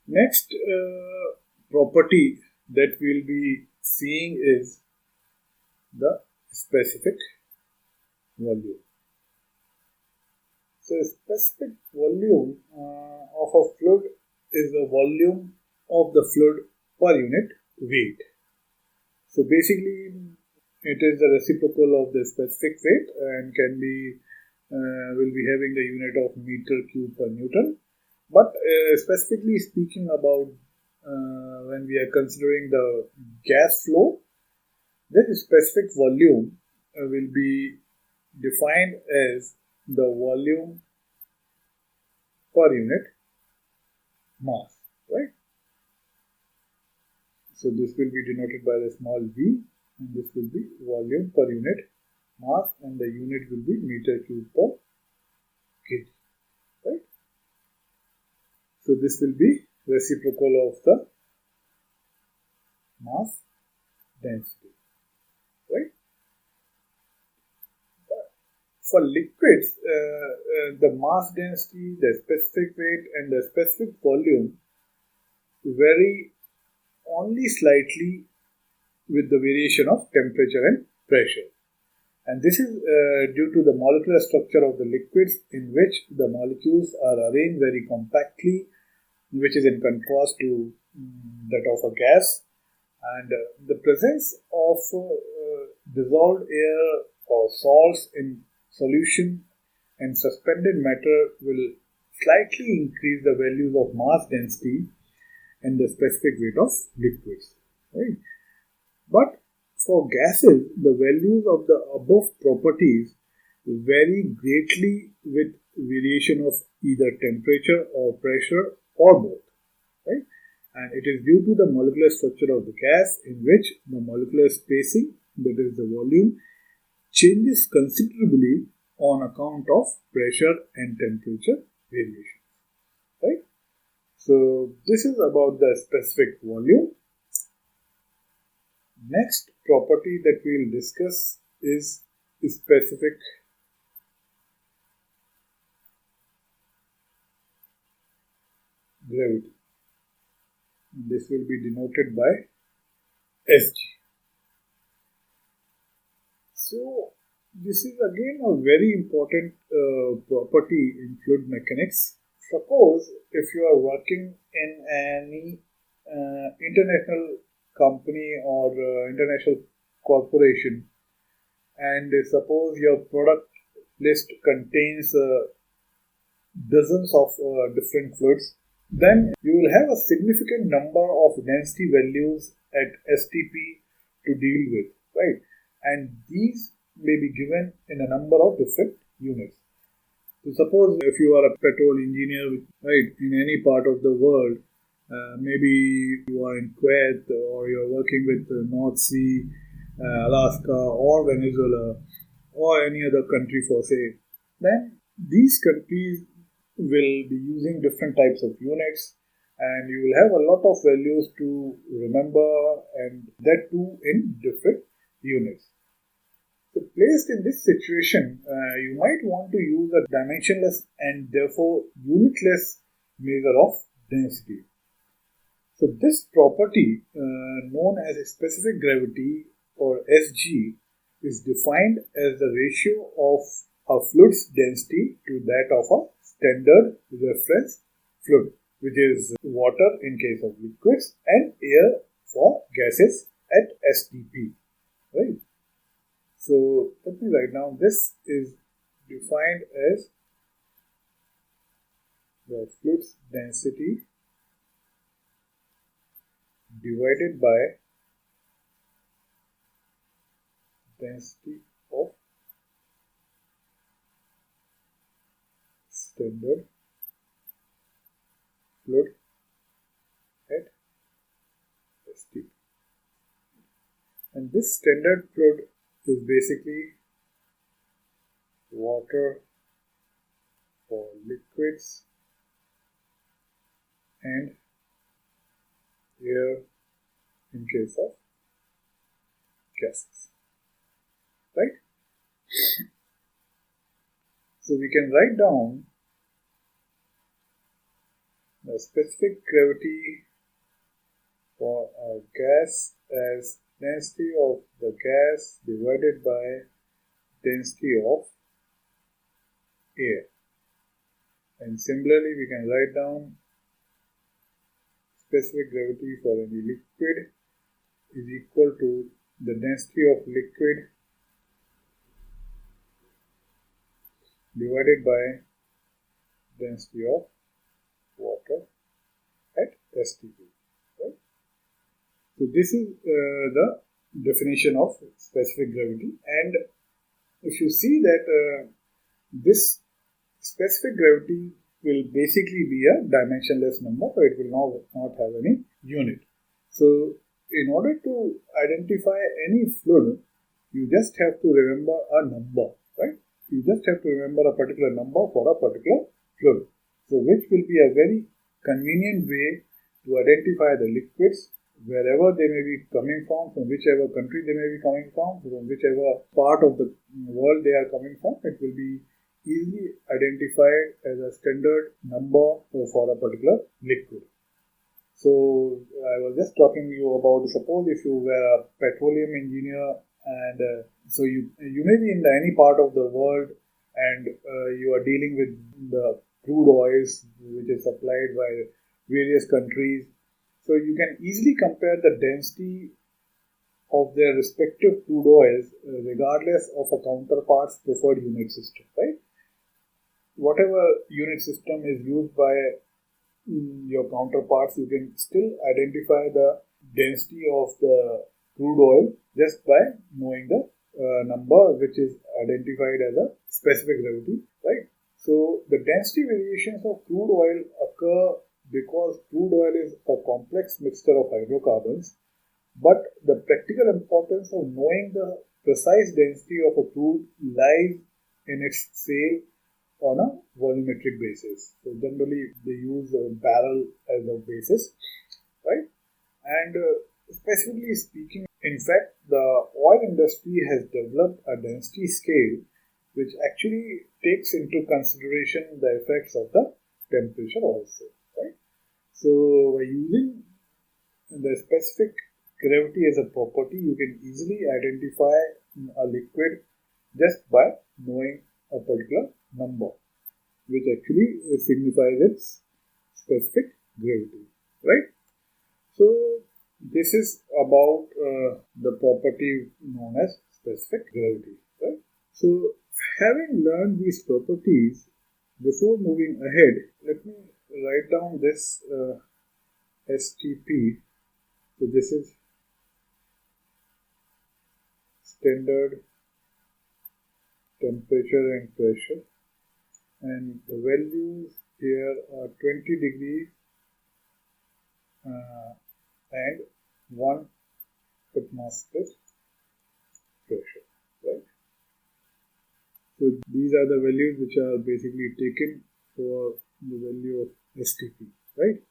Next property that we'll be seeing is the specific volume. So, specific volume of a fluid is the volume of the fluid per unit weight. So, basically, it is the reciprocal of the specific weight and can be will be having the unit of meter cube per Newton. But specifically speaking about when we are considering the gas flow, this specific volume will be defined as the volume per unit mass, right? So this will be denoted by the small v, and this will be volume per unit mass, and the unit will be meter cube per kg, right? So this will be reciprocal of the mass density, right? For liquids, the mass density, the specific weight, and the specific volume vary only slightly with the variation of temperature and pressure. And this is due to the molecular structure of the liquids, in which the molecules are arranged very compactly, which is in contrast to that of a gas. And the presence of dissolved air or salts in solution and suspended matter will slightly increase the values of mass density and the specific weight of liquids, right? But for gases, the values of the above properties vary greatly with variation of either temperature or pressure or both, right? And it is due to the molecular structure of the gas, in which the molecular spacing, that is the volume, changes considerably on account of pressure and temperature variation, right? So this is about the specific volume. Next property that we will discuss is specific gravity. This will be denoted by Sg. So this is again a very important property in fluid mechanics. Suppose if you are working in any international company or international corporation, and suppose your product list contains dozens of different fluids, then you will have a significant number of density values at STP to deal with, right? And these may be given in a number of different units. So suppose if you are a petrol engineer, right, in any part of the world, maybe you are in Kuwait or you are working with the North Sea, Alaska or Venezuela or any other country for say, then these countries will be using different types of units, and you will have a lot of values to remember, and that too in different units. So placed in this situation, you might want to use a dimensionless and therefore unitless measure of density. So this property, known as specific gravity or Sg, is defined as the ratio of a fluid's density to that of a standard reference fluid, which is water in case of liquids and air for gases at STP, right? So let me write down, this is defined as the fluid's density divided by density of standard fluid at STP. And this standard fluid is basically water for liquids and air in case of gases, right? So we can write down the specific gravity for a gas as density of the gas divided by density of air. And similarly, we can write down specific gravity for any liquid is equal to the density of liquid divided by density of water at STP. Right? So this is the definition of specific gravity, and if you see that this specific gravity will basically be a dimensionless number, so it will not have any unit. So in order to identify any fluid, you just have to remember a number, right? You just have to remember a particular number for a particular fluid. So which will be a very convenient way to identify the liquids wherever they may be coming from whichever country they may be coming from whichever part of the world they are coming from. It will be easily identified as a standard number for a particular liquid. So I was just talking to you about, suppose if you were a petroleum engineer and so you may be in any part of the world and you are dealing with the crude oils which is supplied by various countries. So you can easily compare the density of their respective crude oils regardless of a counterpart's preferred unit system, right? Whatever unit system is used by your counterparts, you can still identify the density of the crude oil just by knowing the number which is identified as a specific gravity, right? So the density variations of crude oil occur because crude oil is a complex mixture of hydrocarbons, but the practical importance of knowing the precise density of a crude lies in its sale on a volumetric basis. So generally they use a barrel as a basis, right? And specifically speaking, in fact, the oil industry has developed a density scale which actually takes into consideration the effects of the temperature also, right? So by using the specific gravity as a property, you can easily identify a liquid just by knowing a particular number, which actually signifies its specific gravity, right? So this is about the property known as specific gravity, right? So having learned these properties, before moving ahead, let me write down this STP. So this is standard temperature and pressure, and the values here are 20 degrees and 1 atmosphere pressure, right? So these are the values which are basically taken for the value of STP, right?